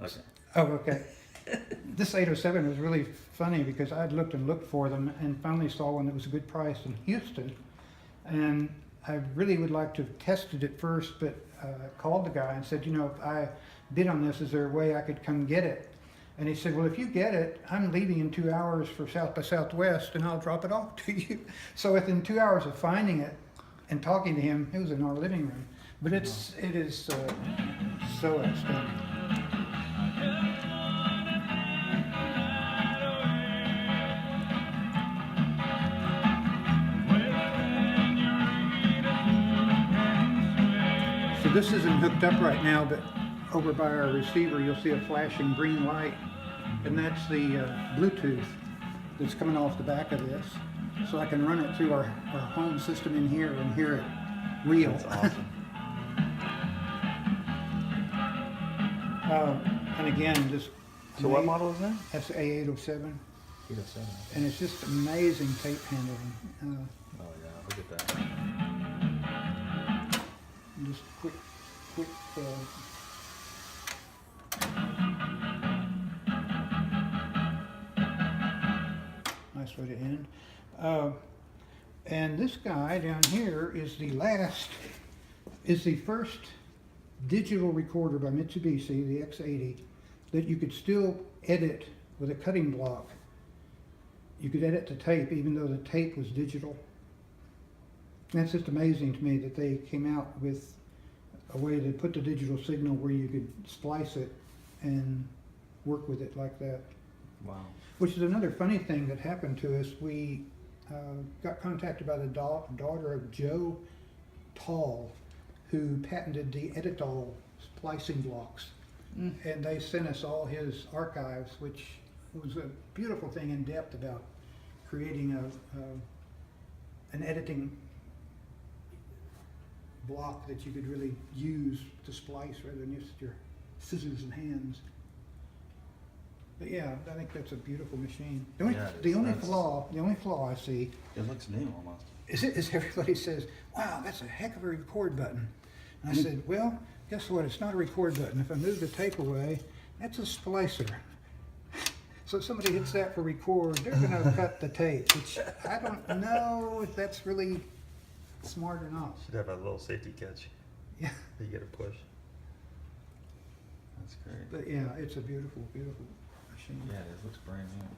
Okay. Oh, okay. This 807 was really funny because I'd looked and looked for them and finally saw one that was a good price in Houston. And I really would like to have tested it first, but called the guy and said, you know, if I bid on this, is there a way I could come get it? And he said, well, if you get it, I'm leaving in 2 hours for South by Southwest and I'll drop it off to you. So within 2 hours of finding it and talking to him, it was in our living room. But it is so outstanding. So this isn't hooked up right now, but over by our receiver you'll see a flashing green light, and that's the Bluetooth that's coming off the back of this. So I can run it through our home system in here and hear it real. That's awesome. And again, just So what model is that? that's A807, 807. and it's just amazing tape handling. Oh yeah, look at that. Just quick. Nice way to end. And this guy down here is the first digital recorder by Mitsubishi, the X80, that you could still edit with a cutting block. You could edit the tape even though the tape was digital. That's just amazing to me that they came out with a way to put the digital signal where you could splice it and work with it like that. Wow. Which is another funny thing that happened to us. We got contacted by the daughter of Joe Tall, who patented the Editol splicing blocks. And they sent us all his archives, which was a beautiful thing in depth about creating an editing block that you could really use to splice rather than just your scissors and hands. But yeah, I think that's a beautiful machine. The only, Yeah, it is. the only That's- flaw I see It looks new almost. is everybody says, "Wow, that's a heck of a record button." And I said, "Well, guess what? It's not a record button. If I move the tape away, that's a splicer." So if somebody hits that for record, they're going to cut the tape, which I don't know if that's really smart or not. Should have a little safety catch Yeah, that you get to push. That's great. but yeah, it's a beautiful, beautiful machine. Yeah, it looks brand new.